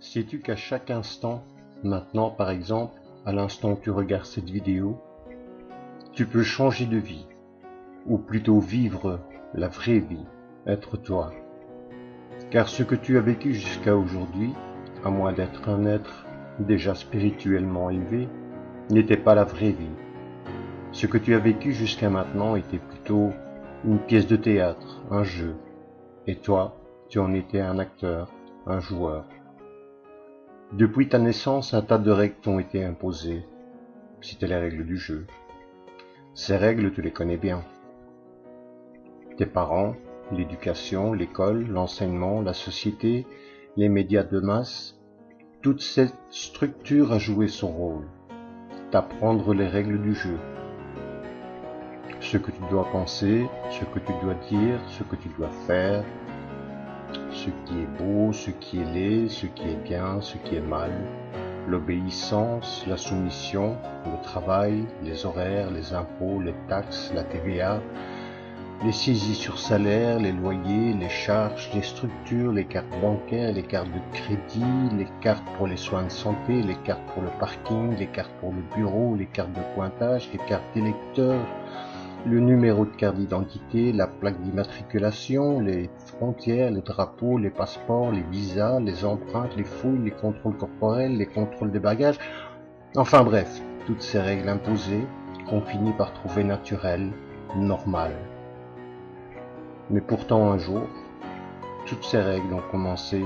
Sais-tu qu'à chaque instant, maintenant par exemple, à l'instant où tu regardes cette vidéo, tu peux changer de vie, ou plutôt vivre la vraie vie, être toi. Car ce que tu as vécu jusqu'à aujourd'hui, à moins d'être un être déjà spirituellement élevé, n'était pas la vraie vie. Ce que tu as vécu jusqu'à maintenant était plutôt une pièce de théâtre, un jeu. Et toi, tu en étais un acteur, un joueur. Depuis ta naissance, un tas de règles t'ont été imposées. C'était les règles du jeu. Ces règles, tu les connais bien. Tes parents, l'éducation, l'école, l'enseignement, la société, les médias de masse, toute cette structure a joué son rôle. T'apprendre les règles du jeu. Ce que tu dois penser, ce que tu dois dire, ce que tu dois faire, ce qui est beau, ce qui est laid, ce qui est bien, ce qui est mal, l'obéissance, la soumission, le travail, les horaires, les impôts, les taxes, la TVA, les saisies sur salaire, les loyers, les charges, les structures, les cartes bancaires, les cartes de crédit, les cartes pour les soins de santé, les cartes pour le parking, les cartes pour le bureau, les cartes de pointage, les cartes d'électeurs, le numéro de carte d'identité, la plaque d'immatriculation, les frontières, les drapeaux, les passeports, les visas, les empreintes, les fouilles, les contrôles corporels, les contrôles des bagages, enfin bref, toutes ces règles imposées qu'on finit par trouver naturelles, normales. Mais pourtant un jour, toutes ces règles ont commencé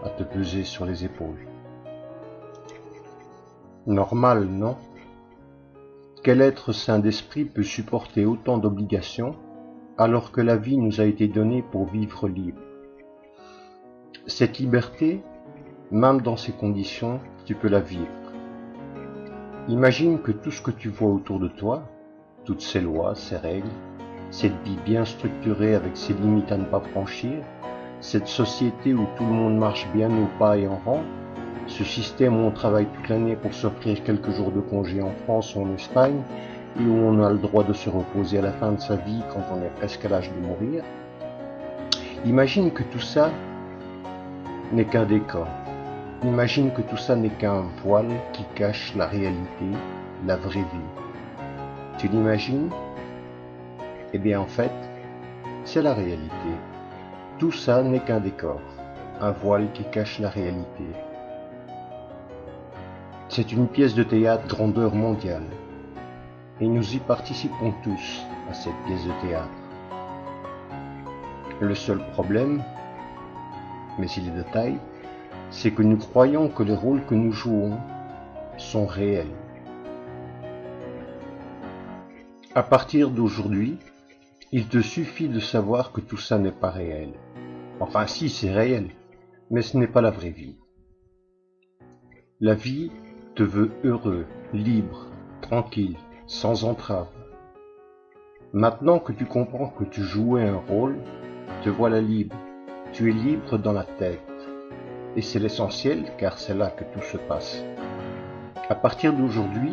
à te peser sur les épaules. Normal, non? Quel être sain d'esprit peut supporter autant d'obligations alors que la vie nous a été donnée pour vivre libre? Cette liberté, même dans ces conditions, tu peux la vivre. Imagine que tout ce que tu vois autour de toi, toutes ces lois, ces règles, cette vie bien structurée avec ses limites à ne pas franchir, cette société où tout le monde marche bien au pas et en rang, ce système où on travaille toute l'année pour s'offrir quelques jours de congé en France ou en Espagne, et où on a le droit de se reposer à la fin de sa vie quand on est presque à l'âge de mourir. Imagine que tout ça n'est qu'un décor. Imagine que tout ça n'est qu'un voile qui cache la réalité, la vraie vie. Tu l'imagines? Eh bien en fait, c'est la réalité. Tout ça n'est qu'un décor, un voile qui cache la réalité. C'est une pièce de théâtre grandeur mondiale. Et nous y participons tous à cette pièce de théâtre. Le seul problème, mais il est de taille, c'est que nous croyons que les rôles que nous jouons sont réels. À partir d'aujourd'hui, il te suffit de savoir que tout ça n'est pas réel. Enfin si, c'est réel, mais ce n'est pas la vraie vie. La vie te veut heureux, libre, tranquille, sans entrave. Maintenant que tu comprends que tu jouais un rôle, te voilà libre. Tu es libre dans la tête. Et c'est l'essentiel car c'est là que tout se passe. À partir d'aujourd'hui,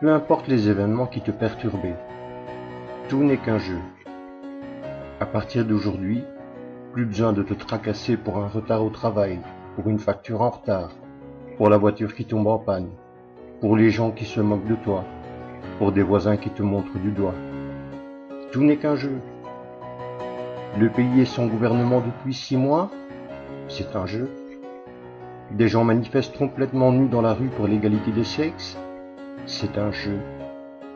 peu importe les événements qui te perturbaient, tout n'est qu'un jeu. À partir d'aujourd'hui, plus besoin de te tracasser pour un retard au travail, pour une facture en retard, pour la voiture qui tombe en panne, pour les gens qui se moquent de toi, pour des voisins qui te montrent du doigt. Tout n'est qu'un jeu. Le pays et son gouvernement depuis 6 mois, c'est un jeu. Des gens manifestent complètement nus dans la rue pour l'égalité des sexes, c'est un jeu.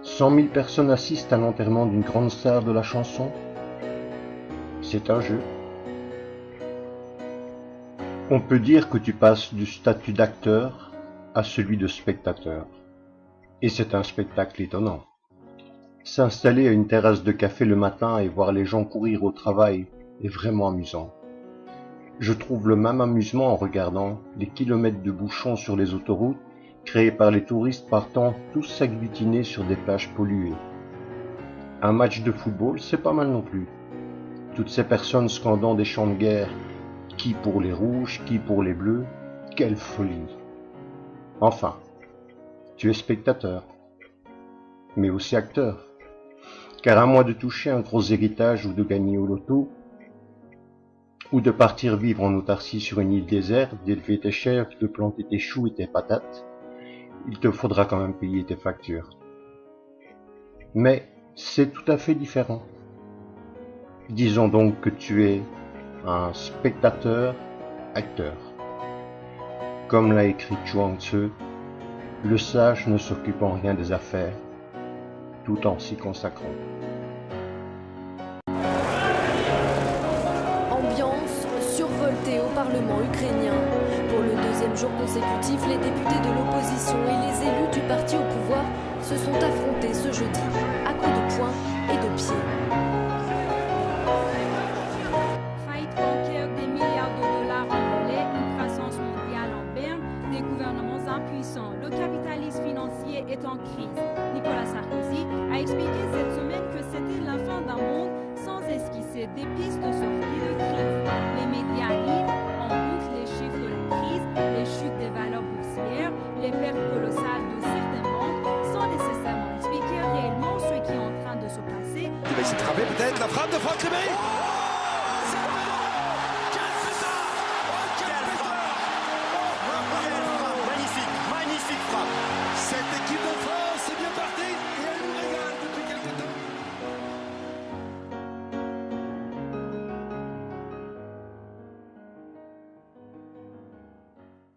100 000 personnes assistent à l'enterrement d'une grande star de la chanson, c'est un jeu. On peut dire que tu passes du statut d'acteur à celui de spectateur. Et c'est un spectacle étonnant. S'installer à une terrasse de café le matin et voir les gens courir au travail est vraiment amusant. Je trouve le même amusement en regardant les kilomètres de bouchons sur les autoroutes créés par les touristes partant tous s'agglutiner sur des plages polluées. Un match de football, c'est pas mal non plus. Toutes ces personnes scandant des chants de guerre, qui pour les rouges, qui pour les bleus, quelle folie! Enfin, tu es spectateur, mais aussi acteur. Car à moins de toucher un gros héritage ou de gagner au loto, ou de partir vivre en autarcie sur une île déserte, d'élever tes chèvres, de planter tes choux et tes patates, il te faudra quand même payer tes factures. Mais c'est tout à fait différent. Disons donc que tu es un spectateur-acteur. Comme l'a écrit Chuang Tzu, le sage ne s'occupe en rien des affaires, tout en s'y consacrant. Ambiance survoltée au Parlement ukrainien. Pour le deuxième jour consécutif, les députés de l'opposition et les élus du parti au pouvoir se sont affrontés ce jeudi, à coups de poing et de pied. Faillite bancaire, des milliards de dollars envolés, une croissance mondiale en berne, des gouvernements impuissants. Le capitalisme financier est en crise. Nicolas Sarkozy a expliqué cette semaine que c'était la fin d'un monde sans esquisser des pistes de sortie de crise. Les médias livrent en boucle les chiffres de la crise, les chutes des valeurs boursières, les pertes colossales de certaines banques, sans nécessairement expliquer réellement ce qui est en train de se passer. Il va essayer de frapper peut-être, la frappe de Franck Ribéry.